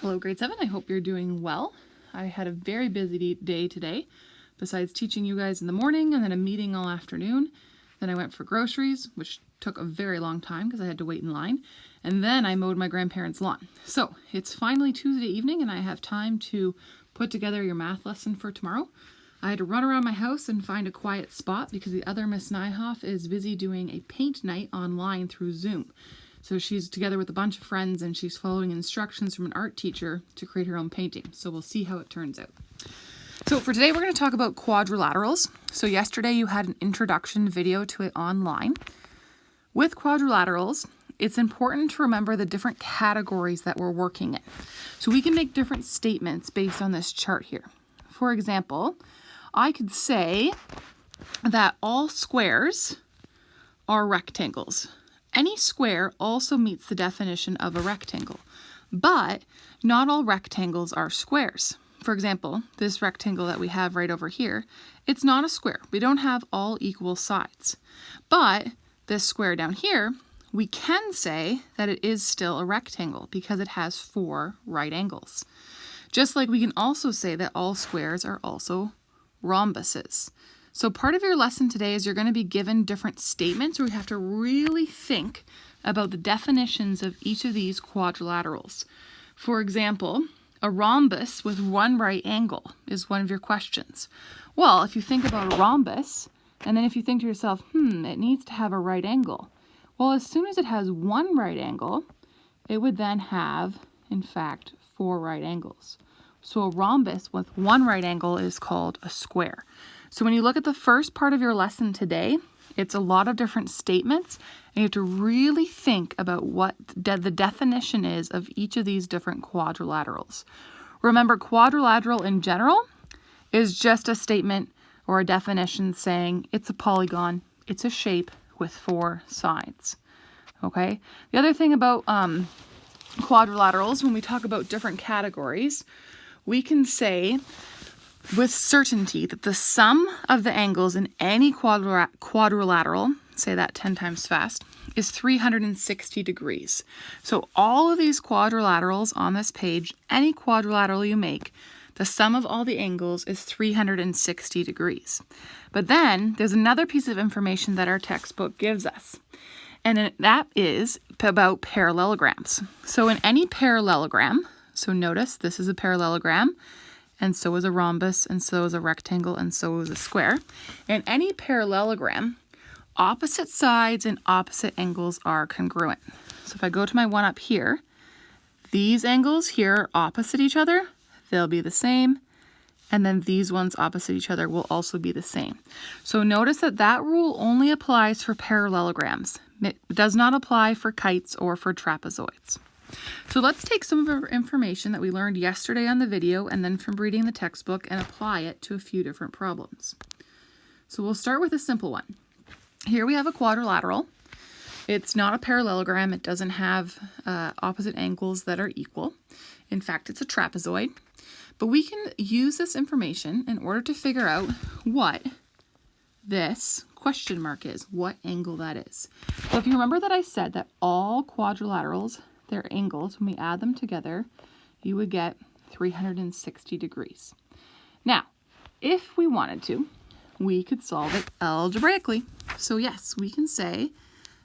Hello grade 7, I hope you're doing well. I had a very busy day today. Besides teaching you guys in the morning and then a meeting all afternoon, then I went for groceries, which took a very long time because I had to wait in line, and then I mowed my grandparents' lawn. So it's finally Tuesday evening and I have time to put together your math lesson for tomorrow. I had to run around my house and find a quiet spot because the other Miss Nyhoff is busy doing a paint night online through Zoom. So she's together with a bunch of friends and she's following instructions from an art teacher to create her own painting. So we'll see how it turns out. So for today, we're going to talk about quadrilaterals. So yesterday you had an introduction video to it online. With quadrilaterals, it's important to remember the different categories that we're working in. So we can make different statements based on this chart here. For example, I could say that all squares are rectangles. Any square also meets the definition of a rectangle, but not all rectangles are squares. For example, this rectangle that we have right over here, it's not a square. We don't have all equal sides. But this square down here, we can say that it is still a rectangle because it has 4 right angles. Just like we can also say that all squares are also rhombuses. So part of your lesson today is you're going to be given different statements where you have to really think about the definitions of each of these quadrilaterals. For example, a rhombus with 1 right angle is one of your questions. Well, if you think about a rhombus, and then if you think to yourself, it needs to have a right angle. Well, as soon as it has 1 right angle, it would then have, in fact, 4 right angles. So a rhombus with 1 right angle is called a square. So when you look at the first part of your lesson today, it's a lot of different statements, and you have to really think about what the definition is of each of these different quadrilaterals. Remember, quadrilateral in general is just a statement or a definition saying it's a polygon, it's a shape with 4 sides. Okay? The other thing about quadrilaterals, when we talk about different categories, we can say with certainty that the sum of the angles in any quadrilateral, say that 10 times fast, is 360 degrees. So all of these quadrilaterals on this page, any quadrilateral you make, the sum of all the angles is 360 degrees. But then there's another piece of information that our textbook gives us, and that is about parallelograms. So in any parallelogram, so notice this is a parallelogram, and so is a rhombus, and so is a rectangle, and so is a square. In any parallelogram, opposite sides and opposite angles are congruent. So if I go to my one up here, these angles here are opposite each other, they'll be the same, and then these ones opposite each other will also be the same. So notice that that rule only applies for parallelograms. It does not apply for kites or for trapezoids. So let's take some of our information that we learned yesterday on the video and then from reading the textbook and apply it to a few different problems. So we'll start with a simple one. Here we have a quadrilateral. It's not a parallelogram. It doesn't have opposite angles that are equal. In fact, it's a trapezoid. But we can use this information in order to figure out what this question mark is, what angle that is. So if you remember that I said that all quadrilaterals, their angles, when we add them together, you would get 360 degrees. Now, if we wanted to, we could solve it algebraically. So yes, we can say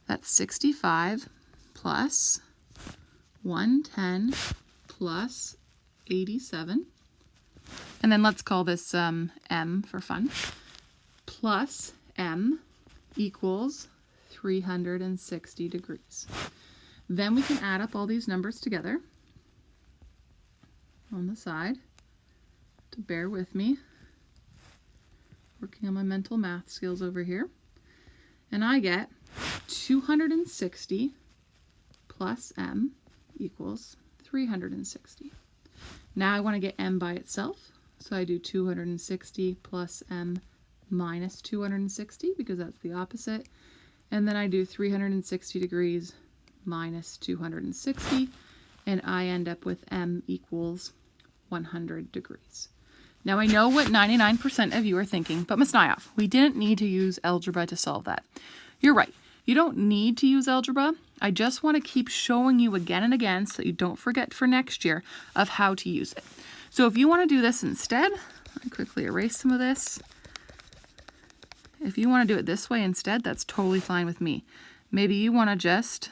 that 65 plus 110 plus 87, and then let's call this m for fun, plus m equals 360 degrees. Then we can add up all these numbers together on the side. To bear with me, working on my mental math skills over here. And I get 260 plus m equals 360. Now I want to get m by itself, so I do 260 plus m minus 260 because that's the opposite. And then I do 360 degrees minus 260, and I end up with m equals 100 degrees. Now I know what 99% of you are thinking, but Ms. Nyhoff, we didn't need to use algebra to solve that. You're right. You don't need to use algebra. I just want to keep showing you again and again so that you don't forget for next year of how to use it. So if you want to do this instead, let me quickly erase some of this. If you want to do it this way instead, that's totally fine with me. Maybe you want to just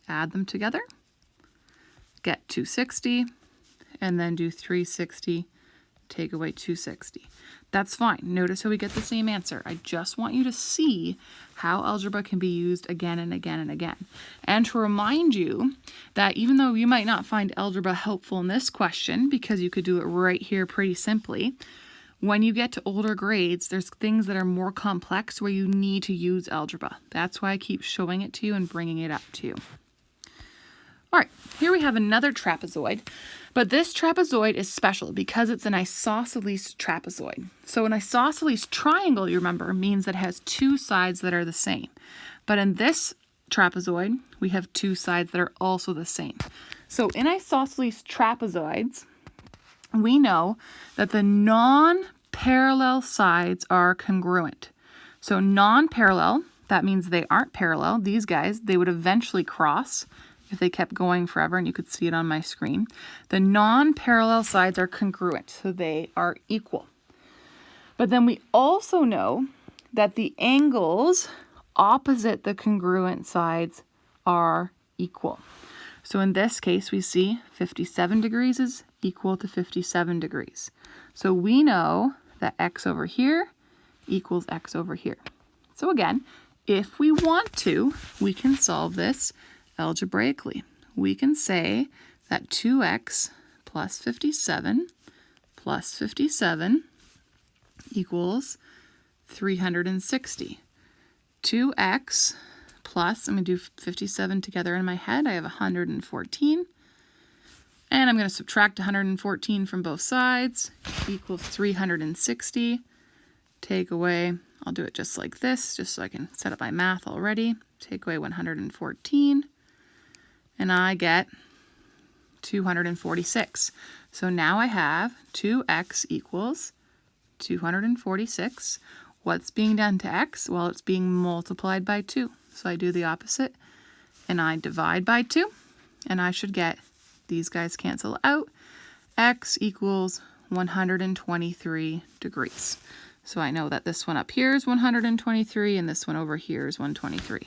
add them together, get 260, and then do 360, take away 260. That's fine. Notice how we get the same answer. I just want you to see how algebra can be used again and again and again. And to remind you that even though you might not find algebra helpful in this question, because you could do it right here pretty simply, when you get to older grades, there's things that are more complex where you need to use algebra. That's why I keep showing it to you and bringing it up to you. All right, here we have another trapezoid, but this trapezoid is special because it's an isosceles trapezoid. So an isosceles triangle, you remember, means that it has two sides that are the same. But in this trapezoid, we have two sides that are also the same. So in isosceles trapezoids, we know that the non-parallel sides are congruent. So non-parallel, that means they aren't parallel. These guys, they would eventually cross if they kept going forever, and you could see it on my screen. The non-parallel sides are congruent, so they are equal. But then we also know that the angles opposite the congruent sides are equal. So in this case, we see 57 degrees is equal to 57 degrees. So we know that x over here equals x over here. So again, if we want to, we can solve this algebraically. We can say that 2x plus 57 equals 360. 2x plus, I'm going to do 57 together in my head, I have 114. And I'm going to subtract 114 from both sides, equals 360. Take away, I'll do it just like this, just so I can set up my math already. Take away 114. And I get 246. So now I have 2x equals 246. What's being done to x? Well, it's being multiplied by 2. So I do the opposite, and I divide by 2, and I should get, these guys cancel out, x equals 123 degrees. So I know that this one up here is 123, and this one over here is 123.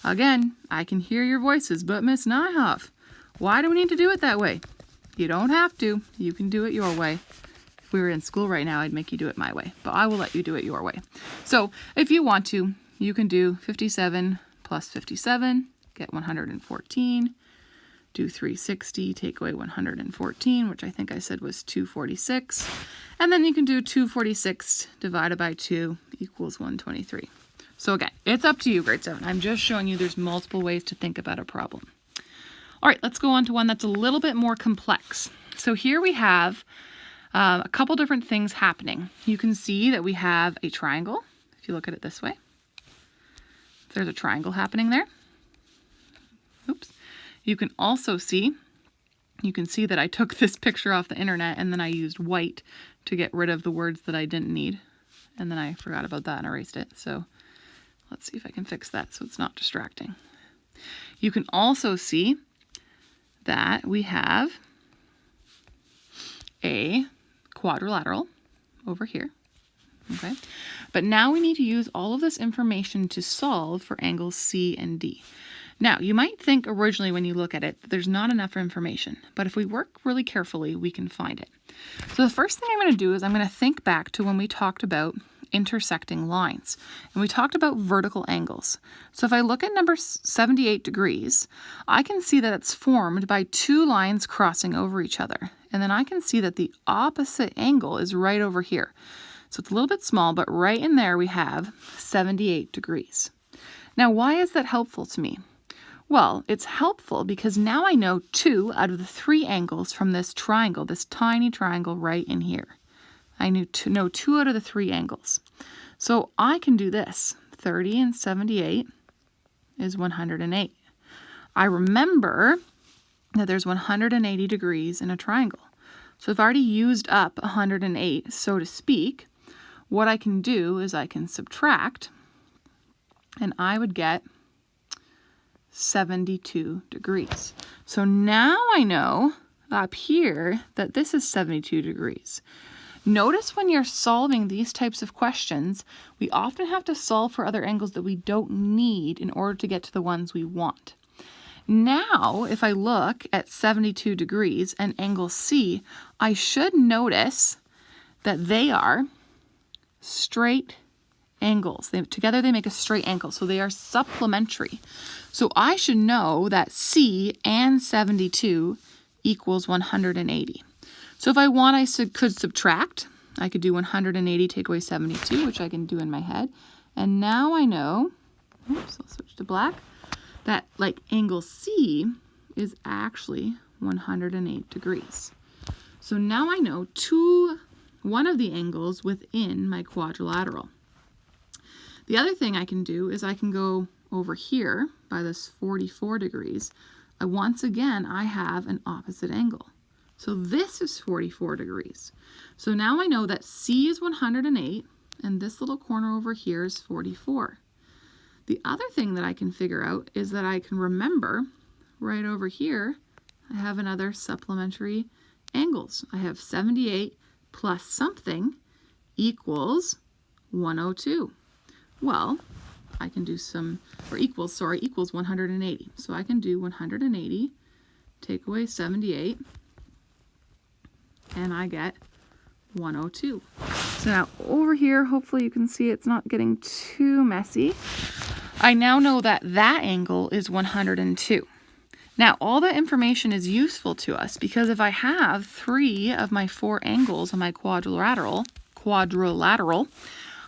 Again, I can hear your voices, but Miss Nyhoff, why do we need to do it that way? You don't have to. You can do it your way. If we were in school right now, I'd make you do it my way, but I will let you do it your way. So if you want to, you can do 57 plus 57, get 114, do 360, take away 114, which I think I said was 246, and then you can do 246 divided by 2 equals 123. So again, it's up to you, grade 7. I'm just showing you there's multiple ways to think about a problem. All right, let's go on to one that's a little bit more complex. So here we have a couple different things happening. You can see that we have a triangle, if you look at it this way. There's a triangle happening there. Oops. You can also see, that I took this picture off the internet and then I used white to get rid of the words that I didn't need. And then I forgot about that and erased it. So let's see if I can fix that so it's not distracting. You can also see that we have a quadrilateral over here. Okay, but now we need to use all of this information to solve for angles C and D. Now, you might think originally when you look at it that there's not enough information, but if we work really carefully, we can find it. So the first thing I'm going to do is I'm going to think back to when we talked about intersecting lines, and we talked about vertical angles. So if I look at number 78 degrees, I can see that it's formed by two lines crossing over each other, and then I can see that the opposite angle is right over here. So it's a little bit small, but right in there we have 78 degrees. Now, why is that helpful to me? Well, it's helpful because now I know 2 out of the 3 angles from this triangle, this tiny triangle right in here. I know 2 out of the 3 angles. So I can do this. 30 and 78 is 108. I remember that there's 180 degrees in a triangle. So I've already used up 108, so to speak. What I can do is I can subtract, and I would get 72 degrees. So now I know up here that this is 72 degrees. Notice when you're solving these types of questions, we often have to solve for other angles that we don't need in order to get to the ones we want. Now, if I look at 72 degrees and angle C, I should notice that they are straight angles. Together they make a straight angle, so they are supplementary. So I should know that C and 72 equals 180. So if I want, I could subtract. I could do 180 take away 72, which I can do in my head. And now I know, oops, I'll switch to black, that like angle C is actually 108 degrees. So now I know one of the angles within my quadrilateral. The other thing I can do is I can go over here by this 44 degrees. Once again, I have an opposite angle. So this is 44 degrees. So now I know that C is 108 and this little corner over here is 44. The other thing that I can figure out is that I can remember right over here, I have another supplementary angles. I have 78 plus something equals 102. Well, I can do equals 180. So I can do 180, take away 78, and I get 102. So now over here, hopefully you can see it's not getting too messy. I now know that that angle is 102. Now, all that information is useful to us because if I have 3 of my 4 angles on my quadrilateral,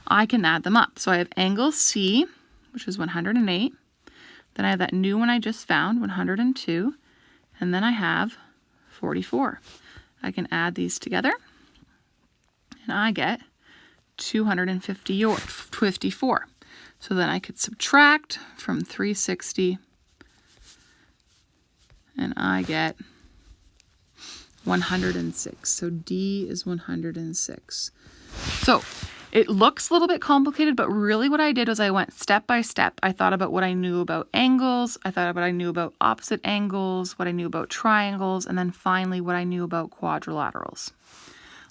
I can add them up. So I have angle C, which is 108. Then I have that new one I just found, 102. And then I have 44. I can add these together and I get 254. So then I could subtract from 360 and I get 106. So D is 106. So it looks a little bit complicated, but really what I did was I went step by step. I thought about what I knew about angles. I thought about what I knew about opposite angles, what I knew about triangles, and then finally what I knew about quadrilaterals.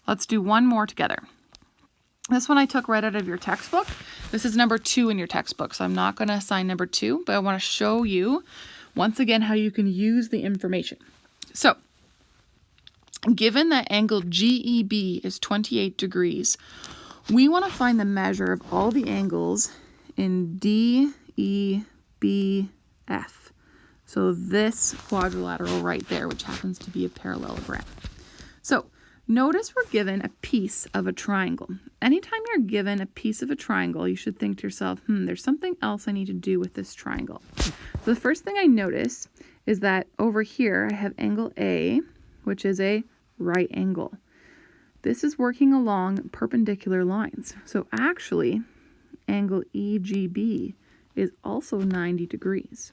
Let's do one more together. This one I took right out of your textbook. This is number 2 in your textbook, so I'm not going to assign number 2, but I want to show you once again how you can use the information. So, given that angle GEB is 28 degrees, we want to find the measure of all the angles in DEBF. So this quadrilateral right there, which happens to be a parallelogram. So notice we're given a piece of a triangle. Anytime you're given a piece of a triangle, you should think to yourself, there's something else I need to do with this triangle. So the first thing I notice is that over here I have angle A, which is a right angle. This is working along perpendicular lines. So actually, angle EGB is also 90 degrees.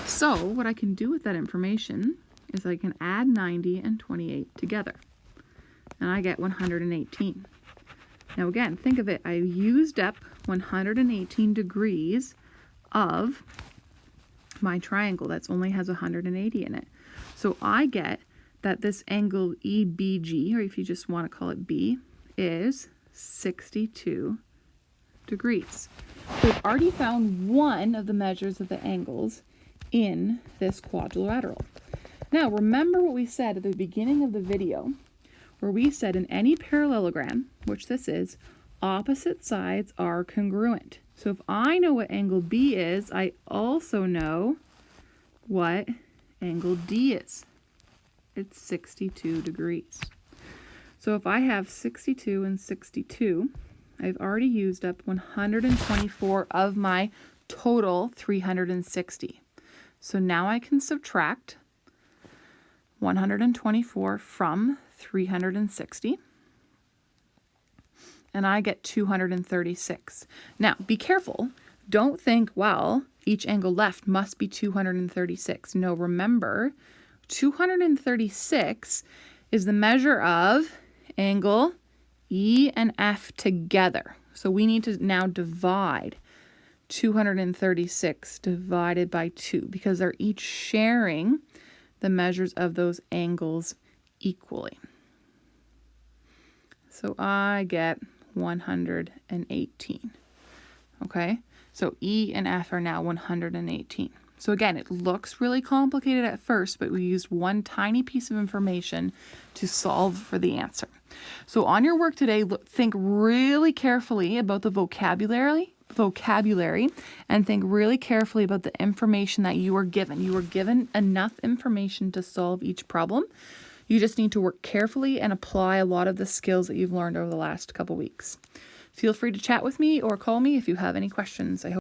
So what I can do with that information is I can add 90 and 28 together. And I get 118. Now again, think of it. I used up 118 degrees of my triangle that only has 180 in it. So I get that this angle EBG, or if you just want to call it B, is 62 degrees. So I've already found one of the measures of the angles in this quadrilateral. Now remember what we said at the beginning of the video, where we said in any parallelogram, which this is, opposite sides are congruent. So if I know what angle B is, I also know what angle D is. It's 62 degrees. So if I have 62 and 62, I've already used up 124 of my total 360. So now I can subtract 124 from 360, and I get 236. Now, be careful. Don't think, well, each angle left must be 236. No, remember, 236 is the measure of angle E and F together. So we need to now divide 236 divided by 2 because they're each sharing the measures of those angles equally. So I get 118. Okay, so E and F are now 118. So again, it looks really complicated at first, but we used one tiny piece of information to solve for the answer. So on your work today, think really carefully about the vocabulary, and think really carefully about the information that you were given. You were given enough information to solve each problem. You just need to work carefully and apply a lot of the skills that you've learned over the last couple weeks. Feel free to chat with me or call me if you have any questions. I hope